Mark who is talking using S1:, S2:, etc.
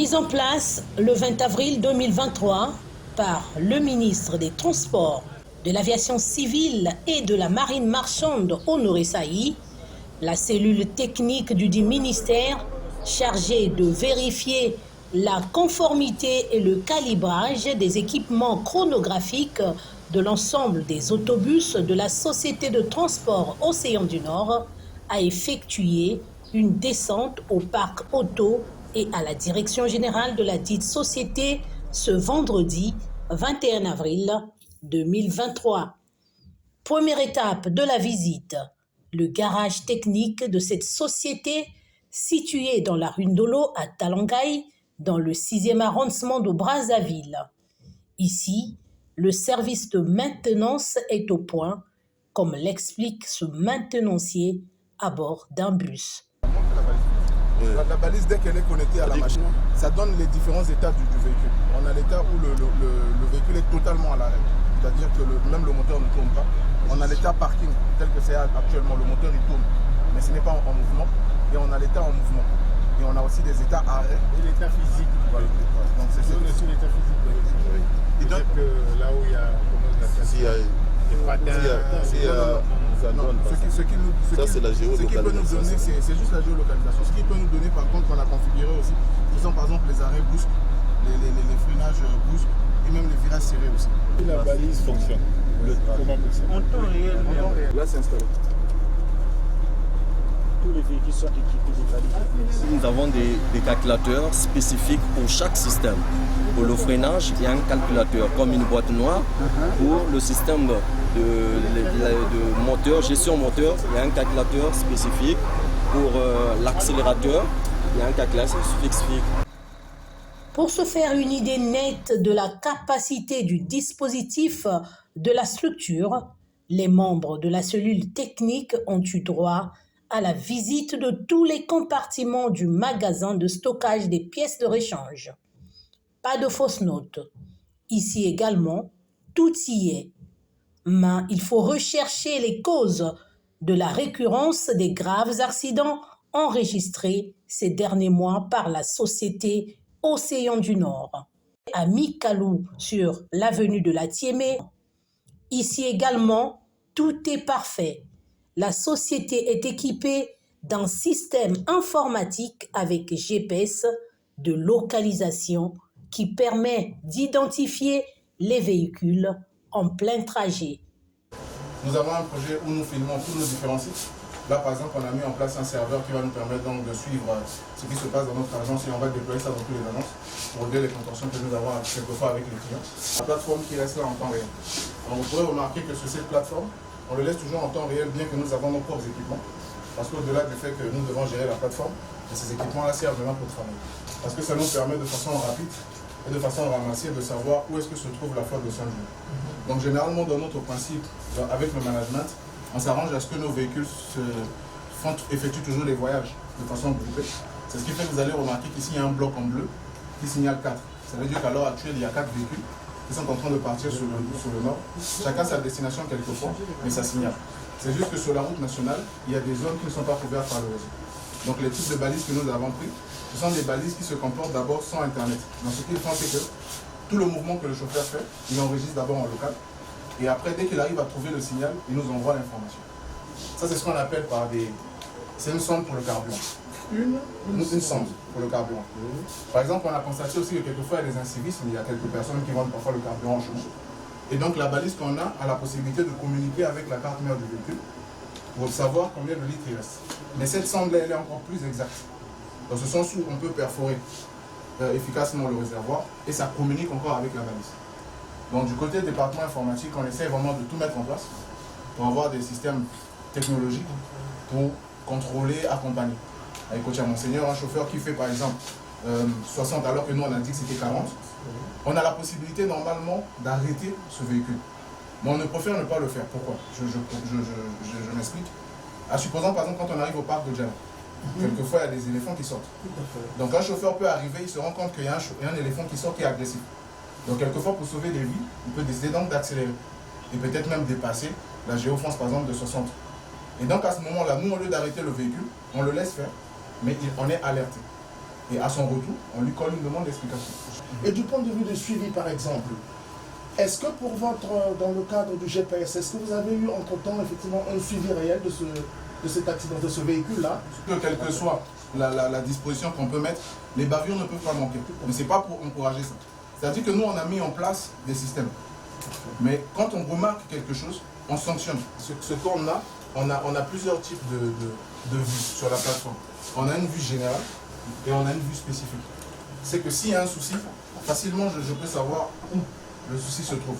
S1: Mise en place le 20 avril 2023 par le ministre des Transports, de l'Aviation civile et de la Marine marchande Honoré Saï, la cellule technique du dit ministère chargée de vérifier la conformité et le calibrage des équipements chronographiques de l'ensemble des autobus de la Société de transport Océan du Nord a effectué une descente au parc auto et à la direction générale de la dite société ce vendredi 21 avril 2023. Première étape de la visite, le garage technique de cette société situé dans la rue Ndolo à Talangaï, dans le 6e arrondissement de Brazzaville. Ici, le service de maintenance est au point, comme l'explique ce maintenancier à bord d'un bus.
S2: La balise, dès qu'elle est connectée à la machine, ça donne les différents états du véhicule. On a l'état où le véhicule est totalement à l'arrêt, c'est-à-dire que même le moteur ne tourne pas. On a l'état parking, tel que c'est actuellement, le moteur il tourne, mais ce n'est pas en mouvement. Et on a l'état en mouvement. Et on a aussi des états arrêt.
S3: Et l'état physique.
S2: Voilà. Donc c'est
S3: aussi l'état physique. Oui. Et donc là où il y a,
S2: ça c'est la géolocalisation. Ce qui peut nous donner, c'est juste la géolocalisation. Ce qui peut nous donner par contre qu'on a configuré aussi, ce sont par exemple les arrêts brusques, les freinages brusques et même les virages serrés aussi.
S3: Et la balise fonctionne. Comment
S2: en temps réel. Là c'est installé.
S3: Tous les véhicules sont équipés de balises.
S4: Nous avons des calculateurs spécifiques pour chaque système. Pour le freinage, il y a un calculateur comme une boîte noire. Pour le système de moteur, gestion moteur, il y a un calculateur spécifique. Pour l'accélérateur, il y a un calculateur spécifique.
S1: Pour se faire une idée nette de la capacité du dispositif de la structure, les membres de la cellule technique ont eu droit à la visite de tous les compartiments du magasin de stockage des pièces de réchange. Pas de fausses notes. Ici également, tout y est. Mais il faut rechercher les causes de la récurrence des graves accidents enregistrés ces derniers mois par la société Océan du Nord. À Mikalou, sur l'avenue de la Tiémé. Ici également, tout est parfait. La société est équipée d'un système informatique avec GPS de localisation qui permet d'identifier les véhicules en plein trajet.
S2: Nous avons un projet où nous filmons tous nos différents sites. Là, par exemple, on a mis en place un serveur qui va nous permettre donc de suivre ce qui se passe dans notre agence et on va déployer ça dans toutes les agences pour régler les contentions que nous avons quelquefois avec les clients. La plateforme qui reste là en temps réel. Donc, vous pourrez remarquer que sur cette plateforme, on le laisse toujours en temps réel, bien que nous avons nos propres équipements. Parce qu'au-delà du fait que nous devons gérer la plateforme, ces équipements-là servent vraiment pour travailler. Parce que ça nous permet de façon rapide et de façon ramassée de savoir où est-ce que se trouve la flotte de 5 jours. Donc généralement, dans notre principe, avec le management, on s'arrange à ce que nos véhicules effectuent toujours les voyages de façon groupée. C'est ce qui fait que vous allez remarquer qu'ici, il y a un bloc en bleu qui signale 4. Ça veut dire qu'à l'heure actuelle, il y a 4 véhicules qui sont en train de partir sur le nord. Chacun sa destination quelquefois, mais ça signale. C'est juste que sur la route nationale, il y a des zones qui ne sont pas couvertes par le réseau. Donc les types de balises que nous avons pris, ce sont des balises qui se comportent d'abord sans Internet. Donc ce qu'ils font, c'est que tout le mouvement que le chauffeur fait, il enregistre d'abord en local. Et après, dès qu'il arrive à trouver le signal, il nous envoie l'information. Ça, c'est ce qu'on appelle par des... C'est une sonde pour le carburant. Une sonde pour le carburant. Par exemple, on a constaté aussi que quelquefois, il y a des incivismes, il y a quelques personnes qui vendent parfois le carburant en chemin. Et donc, la balise qu'on a la possibilité de communiquer avec la carte mère du véhicule pour savoir combien de litres il reste. Mais cette sonde-là, elle est encore plus exacte. Dans ce sens où on peut perforer efficacement le réservoir et ça communique encore avec la balise. Donc du côté département informatique, on essaie vraiment de tout mettre en place pour avoir des systèmes technologiques pour contrôler, accompagner. Avec Coach Monseigneur, un chauffeur qui fait par exemple 60 alors que nous on a dit que c'était 40, on a la possibilité normalement d'arrêter ce véhicule. Mais on ne préfère ne pas le faire. Pourquoi? Je m'explique. Supposons par exemple quand on arrive au parc de Djana, quelquefois il y a des éléphants qui sortent. Donc un chauffeur peut arriver, il se rend compte qu'il y a un éléphant qui sort qui est agressif. Donc quelquefois pour sauver des vies, il peut décider donc d'accélérer et peut-être même dépasser la géofrance par exemple de 60. Et donc à ce moment-là, nous au lieu d'arrêter le véhicule, on le laisse faire, mais on est alerté. Et à son retour, on lui colle une demande d'explication.
S5: Et du point de vue du suivi, par exemple, est-ce que dans le cadre du GPS, est-ce que vous avez eu entre-temps effectivement un suivi réel de cet accident, de ce véhicule-là?
S2: Quelle que soit la disposition qu'on peut mettre, les bavures ne peuvent pas manquer. Mais ce n'est pas pour encourager ça. C'est-à-dire que nous, on a mis en place des systèmes. Mais quand on remarque quelque chose, on sanctionne. Ce qu'on a, on a plusieurs types de vues sur la plateforme. On a une vue générale et on a une vue spécifique. C'est que s'il y a un souci, facilement je peux savoir où le souci se trouve.